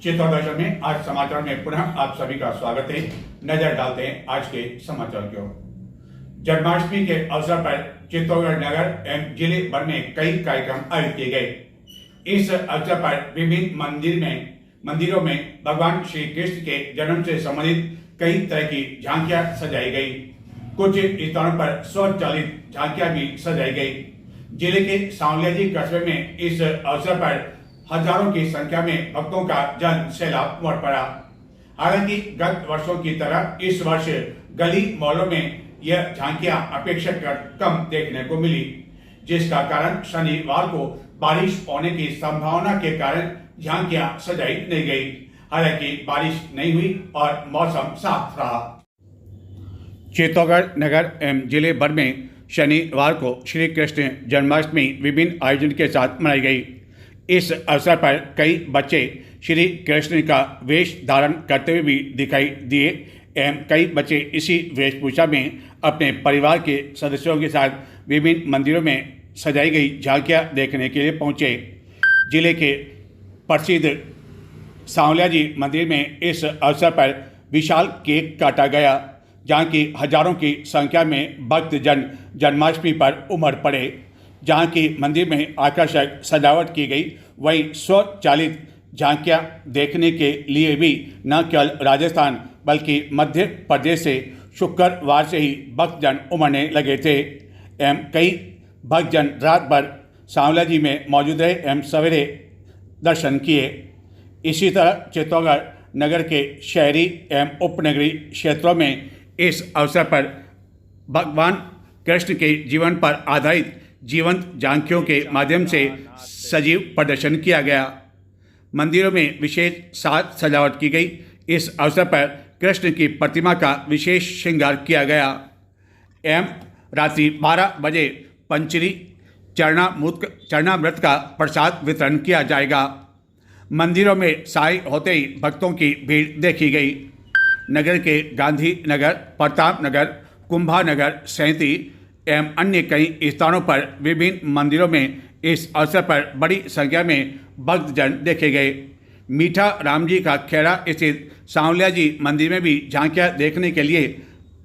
चित्तौड़ दर्शन में आज समाचार में पुनः आप सभी का स्वागत है। नजर डालते हैं आज के समाचार की ओर। जन्माष्टमी के अवसर पर चित्तौड़गढ़ नगर एवं जिले भर में कई कार्यक्रम आयोजित किए गए। इस अवसर पर विभिन्न मंदिरों में भगवान श्री कृष्ण के जन्म से संबंधित कई तरह की झांकियां सजाई गई। कुछ स्थानों पर स्वचालित झांकियां भी सजाई गई। जिले के सांवलियाजी कस्बे में इस अवसर पर हजारों की संख्या में भक्तों का जन सैलाब उमड़ पड़ा। हालांकि गत वर्षों की तरह इस वर्ष गली मोहल्लों में यह झांकियां अपेक्षाकृत कम देखने को मिली, जिसका कारण शनिवार को बारिश होने की संभावना के कारण झांकियां सजाई नहीं गई। हालांकि बारिश नहीं हुई और मौसम साफ रहा। चित्तौड़गढ़ नगर एवं जिले भर में शनिवार को श्री कृष्ण जन्माष्टमी विभिन्न आयोजन के साथ मनाई गई। इस अवसर पर कई बच्चे श्री कृष्ण का वेश धारण करते हुए भी दिखाई दिए एवं कई बच्चे इसी वेशभूषा में अपने परिवार के सदस्यों के साथ विभिन्न मंदिरों में सजाई गई झांकियां देखने के लिए पहुंचे। जिले के प्रसिद्ध सांवलियाजी मंदिर में इस अवसर पर विशाल केक काटा गया, जहां की हजारों की संख्या में भक्तजन जन्माष्टमी पर उमड़ पड़े। जहां की मंदिर में आकर्षक सजावट की गई, वहीं स्वचालित झांकियां देखने के लिए भी न केवल राजस्थान बल्कि मध्य प्रदेश से शुक्रवार से ही भक्तजन उमड़ने लगे थे एवं कई भक्तजन रात भर सांवलियाजी में मौजूद रहे एवं सवेरे दर्शन किए। इसी तरह चित्तौड़गढ़ नगर के शहरी एवं उपनगरीय क्षेत्रों में इस अवसर पर भगवान कृष्ण के जीवन पर आधारित जीवंत झांकियों के माध्यम से सजीव प्रदर्शन किया गया। मंदिरों में विशेष साज सजावट की गई। इस अवसर पर कृष्ण की प्रतिमा का विशेष श्रृंगार किया गया एवं रात्रि 12 बजे पंचरी चरणामृत का प्रसाद वितरण किया जाएगा। मंदिरों में साय होते ही भक्तों की भीड़ देखी गई। नगर के गांधी नगर, प्रताप नगर, कुंभा नगर, सैंती एवं अन्य कई स्थानों पर विभिन्न मंदिरों में इस अवसर पर बड़ी संख्या में भक्तजन देखे गए। मीठा राम जी का खेड़ा स्थित सांवलियाजी मंदिर में भी झांकियां देखने के लिए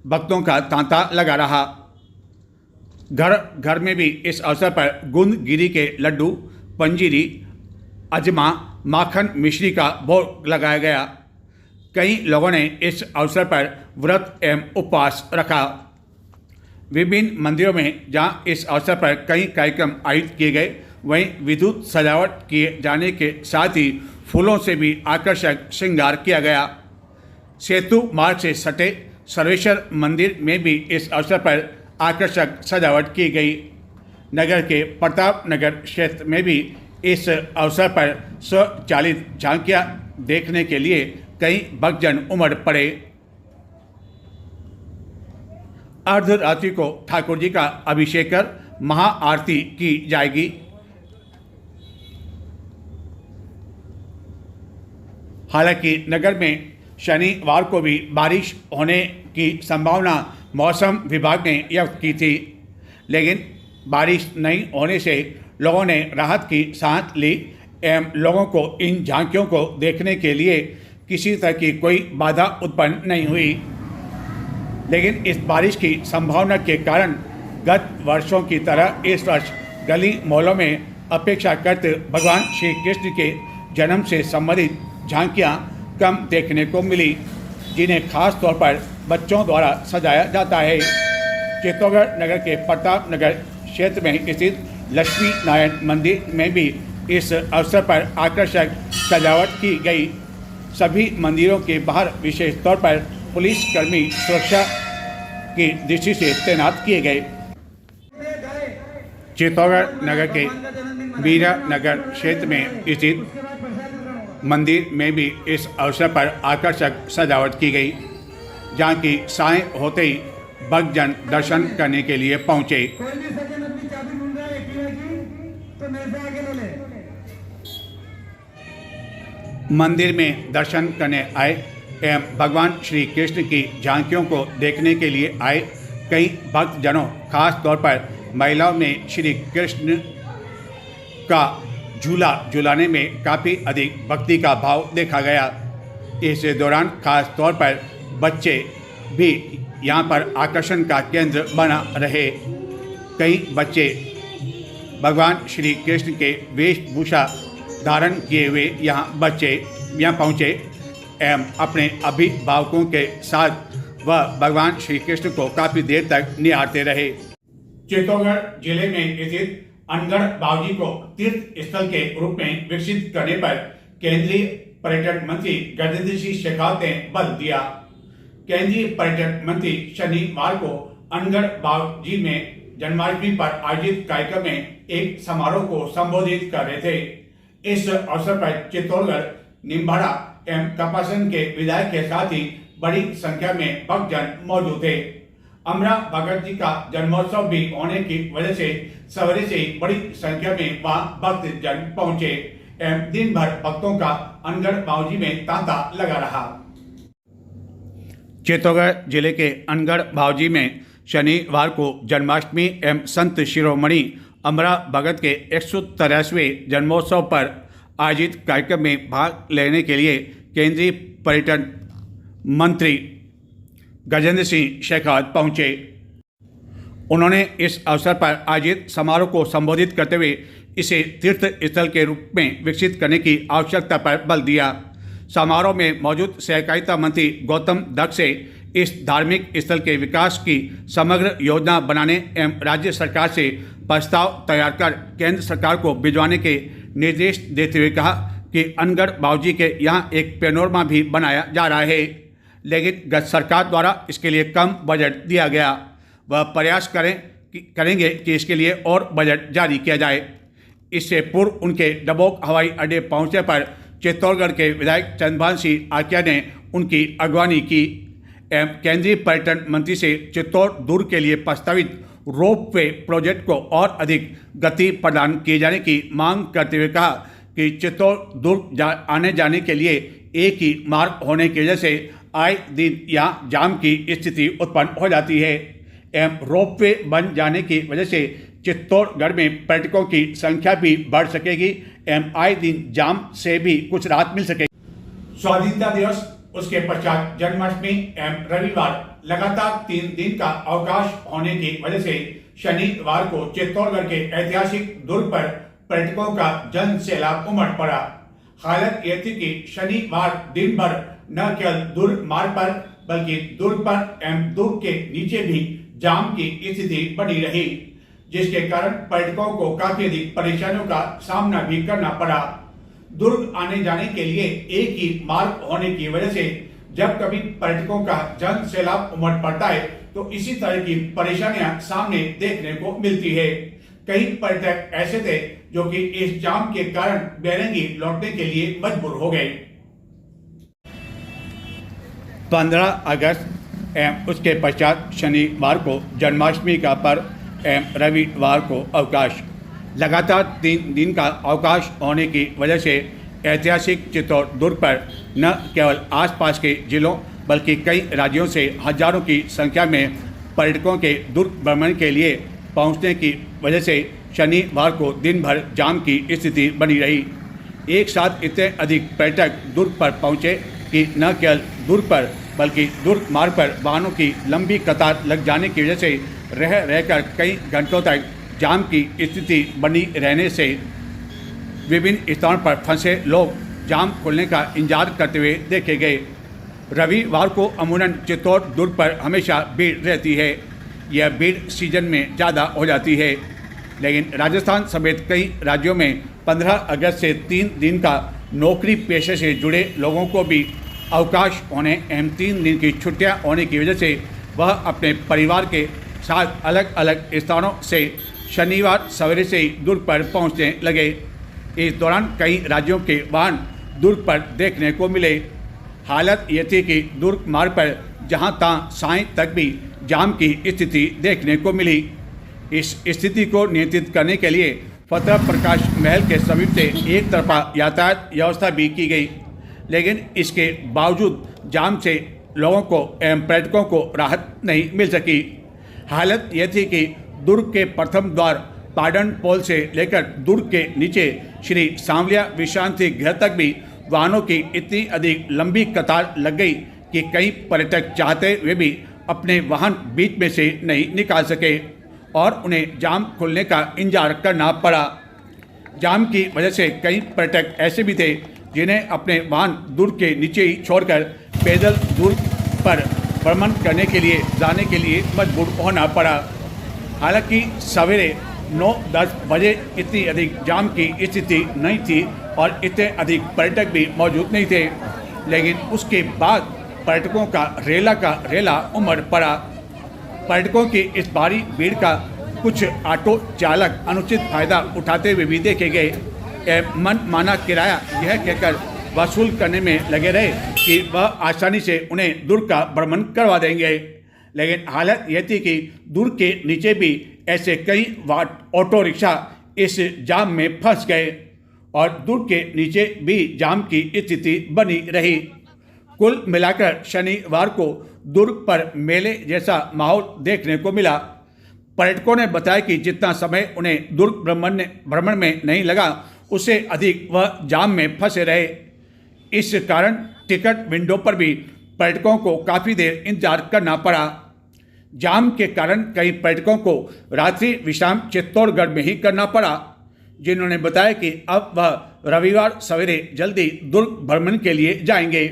भक्तों का तांता लगा रहा। घर घर में भी इस अवसर पर गुंदगिरी के लड्डू, पंजीरी, अजमा, माखन मिश्री का भोग लगाया गया। कई लोगों ने इस अवसर पर व्रत एवं उपवास रखा। विभिन्न मंदिरों में जहां इस अवसर पर कई कार्यक्रम आयोजित किए गए, वहीं विद्युत सजावट किए जाने के साथ ही फूलों से भी आकर्षक श्रृंगार किया गया। सेतु मार्ग से सटे सर्वेश्वर मंदिर में भी इस अवसर पर आकर्षक सजावट की गई। नगर के प्रताप नगर क्षेत्र में भी इस अवसर पर स्वचालित झांकियां देखने के लिए कई भक्तजन उमड़ पड़े। अर्धरात्रि को ठाकुर जी का अभिषेक कर महाआरती की जाएगी। हालांकि नगर में शनिवार को भी बारिश होने की संभावना मौसम विभाग ने व्यक्त की थी, लेकिन बारिश नहीं होने से लोगों ने राहत की सांस ली एवं लोगों को इन झांकियों को देखने के लिए किसी तरह की कोई बाधा उत्पन्न नहीं हुई। लेकिन इस बारिश की संभावना के कारण गत वर्षों की तरह इस वर्ष गली मोहल्लों में अपेक्षाकृत भगवान श्री कृष्ण के जन्म से संबंधित झांकियां कम देखने को मिली, जिन्हें खास तौर पर बच्चों द्वारा सजाया जाता है। चित्तौड़गढ़ नगर के प्रताप नगर क्षेत्र में स्थित लक्ष्मी नारायण मंदिर में भी इस अवसर पर आकर्षक सजावट की गई। सभी मंदिरों के बाहर विशेष तौर पर पुलिसकर्मी सुरक्षा की दृष्टि से तैनात किए गए। चित्तौड़गढ़ नगर के वीरा नगर क्षेत्र में स्थित मंदिर में भी इस अवसर पर आकर्षक सजावट की गई, जहां की साय होते ही भक्तजन दर्शन करने के लिए पहुंचे। मंदिर में दर्शन करने आए एवं भगवान श्री कृष्ण की झांकियों को देखने के लिए आए कई भक्तजनों, खास तौर पर महिलाओं ने श्री कृष्ण का झूला झूलाने में काफ़ी अधिक भक्ति का भाव देखा गया। इस दौरान खास तौर पर बच्चे भी यहाँ पर आकर्षण का केंद्र बना रहे। कई बच्चे भगवान श्री कृष्ण के वेशभूषा धारण किए हुए यहाँ पहुँचे एवं अपने अभिभावकों के साथ वह भगवान श्री कृष्ण को काफ़ी देर तक निहारते रहे। चित्तौड़गढ़ जिले में स्थित अनगढ़ बावजी को तीर्थ स्थल के रूप में विकसित करने पर केंद्रीय पर्यटन मंत्री गजेंद्र सिंह शेखावत ने बल दिया। केंद्रीय पर्यटन मंत्री शनिवार को अनगढ़ बावजी में जन्माष्टमी पर आयोजित कार्यक्रम में एक समारोह को संबोधित कर रहे थे। इस अवसर पर चित्तौड़गढ़, निम्बाड़ा एवं कपासन के विधायक के साथ ही बड़ी संख्या में भक्तजन मौजूद थे। अमरा भगत जी का जन्मोत्सव भी होने की वजह से सवेरे से ही बड़ी संख्या में वहां भक्तजन पहुंचे एवं दिन भर भक्तों का अनगढ़ बावजी में तांता लगा रहा। चित्तौड़गढ़ जिले के अनगढ़ बावजी में शनिवार को जन्माष्टमी एवं संत शिरोमणि अमरा भगत के 183वें जन्मोत्सव पर आयोजित कार्यक्रम में भाग लेने के लिए केंद्रीय पर्यटन मंत्री गजेंद्र सिंह शेखावत पहुंचे। उन्होंने इस अवसर पर आयोजित समारोह को संबोधित करते हुए इसे तीर्थ स्थल के रूप में विकसित करने की आवश्यकता पर बल दिया। समारोह में मौजूद सहकारिता मंत्री गौतम दक्ष से इस धार्मिक स्थल के विकास की समग्र योजना बनाने एवं राज्य सरकार से प्रस्ताव तैयार कर केंद्र सरकार को भिजवाने के निर्देश देते हुए कहा कि अनगढ़ बावजी के यहाँ एक पैनोरमा भी बनाया जा रहा है, लेकिन गत सरकार द्वारा इसके लिए कम बजट दिया गया। वह प्रयास करेंगे कि इसके लिए और बजट जारी किया जाए। इससे पूर्व उनके डबोक हवाई अड्डे पहुंचने पर चित्तौड़गढ़ के विधायक चंद्रभान सिंह आकिया ने उनकी अगवानी की एवं केंद्रीय पर्यटन मंत्री से चित्तौड़ दुर्ग के लिए प्रस्तावित रोप वे प्रोजेक्ट को और अधिक गति प्रदान किए जाने की मांग करते हुए कहा कि चित्तौड़ दुर्ग आने जाने के लिए एक ही मार्ग होने की वजह से आए दिन यहाँ जाम की स्थिति उत्पन्न हो जाती है एवं रोप वे बन जाने की वजह से चित्तौड़गढ़ में पर्यटकों की संख्या भी बढ़ सकेगी एवं आए दिन जाम से भी कुछ राहत मिल सकेगी। स्वाधीनता दिवस, उसके पश्चात जन्माष्टमी एवं रविवार लगातार 3 दिन का अवकाश होने की वजह से शनिवार को चित्तौड़गढ़ के ऐतिहासिक दुर्ग पर पर्यटकों का जन सैलाब उमड़ पड़ा। हालत यह थी कि शनिवार दिन भर न केवल दुर्ग मार्ग पर बल्कि दुर्ग पर एवं दुर्ग के नीचे भी जाम की स्थिति बनी रही, जिसके कारण पर्यटकों को काफी अधिक परेशानियों का सामना भी करना पड़ा। दुर्ग आने जाने के लिए एक ही मार्ग होने की वजह से जब कभी पर्यटकों का जन सैलाब उमड़ पड़ता है तो इसी तरह की परेशानियां सामने देखने को मिलती है। कई पर्यटक ऐसे थे जो कि इस जाम के कारण बेरंगी लौटने के लिए मजबूर हो गए। 15 अगस्त एवं उसके पश्चात शनिवार को जन्माष्टमी का पर्व एवं रविवार को अवकाश। लगातार 3 दिन का अवकाश होने की वजह से ऐतिहासिक चित्तौड़ दुर्ग पर न केवल आसपास के जिलों बल्कि कई राज्यों से हजारों की संख्या में पर्यटकों के दुर्ग भ्रमण के लिए पहुंचने की वजह से शनिवार को दिन भर जाम की स्थिति बनी रही। एक साथ इतने अधिक पर्यटक दुर्ग पर पहुंचे कि न केवल दुर्ग पर बल्कि दुर्ग मार्ग पर वाहनों की लंबी कतार लग जाने की वजह से रहकर कई घंटों तक जाम की स्थिति बनी रहने से विभिन्न स्थानों पर फंसे लोग जाम खुलने का इंतजार करते हुए देखे गए। रविवार को अमूमन चित्तौड़ दुर्ग पर हमेशा भीड़ रहती है। यह भीड़ सीजन में ज़्यादा हो जाती है, लेकिन राजस्थान समेत कई राज्यों में 15 अगस्त से 3 दिन का नौकरी पेशे से जुड़े लोगों को भी अवकाश होने एवं 3 दिन की छुट्टियां होने की वजह से वह अपने परिवार के साथ अलग अलग स्थानों से शनिवार सवेरे से ही दुर्ग पर पहुंचने लगे। इस दौरान कई राज्यों के वाहन दुर्ग पर देखने को मिले। हालत ये थी कि दुर्ग मार्ग पर जहां तहां साय तक भी जाम की स्थिति देखने को मिली। इस स्थिति को नियंत्रित करने के लिए फतेह प्रकाश महल के समीप से एक तरफा यातायात व्यवस्था भी की गई, लेकिन इसके बावजूद जाम से लोगों को एवं पर्यटकों को राहत नहीं मिल सकी। हालत यह थी कि दुर्ग के प्रथम द्वार पाडन पोल से लेकर दुर्ग के नीचे श्री सांवलिया विश्रांति गृह तक भी वाहनों की इतनी अधिक लंबी कतार लग गई कि कई पर्यटक चाहते हुए भी अपने वाहन बीच में से नहीं निकाल सके और उन्हें जाम खुलने का इंतजार करना पड़ा। जाम की वजह से कई पर्यटक ऐसे भी थे जिन्हें अपने वाहन दुर्ग के नीचे ही छोड़कर पैदल दुर्ग पर भ्रमण करने के लिए जाने के लिए मजबूर होना पड़ा। हालांकि सवेरे 9-10 बजे इतनी अधिक जाम की स्थिति नहीं थी और इतने अधिक पर्यटक भी मौजूद नहीं थे, लेकिन उसके बाद पर्यटकों का रेला उमड़ पड़ा। पर्यटकों की इस भारी भीड़ का कुछ ऑटो चालक अनुचित फायदा उठाते हुए भी देखे गए। मन माना किराया यह कहकर वसूल करने में लगे रहे कि वह आसानी से उन्हें दुर्ग का भ्रमण करवा देंगे, लेकिन हालत यह थी कि दुर्ग के नीचे भी ऐसे कई ऑटो रिक्शा इस जाम में फंस गए और दुर्ग के नीचे भी जाम की स्थिति बनी रही। कुल मिलाकर शनिवार को दुर्ग पर मेले जैसा माहौल देखने को मिला। पर्यटकों ने बताया कि जितना समय उन्हें दुर्ग भ्रमण में नहीं लगा, उससे अधिक वह जाम में फंसे रहे। इस कारण टिकट विंडो पर भी पर्यटकों को काफ़ी देर इंतजार करना पड़ा। जाम के कारण कई पर्यटकों को रात्रि विश्राम चित्तौड़गढ़ में ही करना पड़ा, जिन्होंने बताया कि अब वह रविवार सवेरे जल्दी दुर्ग भ्रमण के लिए जाएंगे।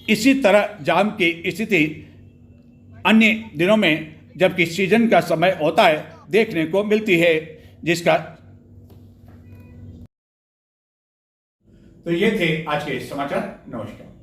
इसी तरह जाम की स्थिति अन्य दिनों में, जबकि सीजन का समय होता है, देखने को मिलती है, जिसका तो ये थे आज के समाचार। नमस्कार।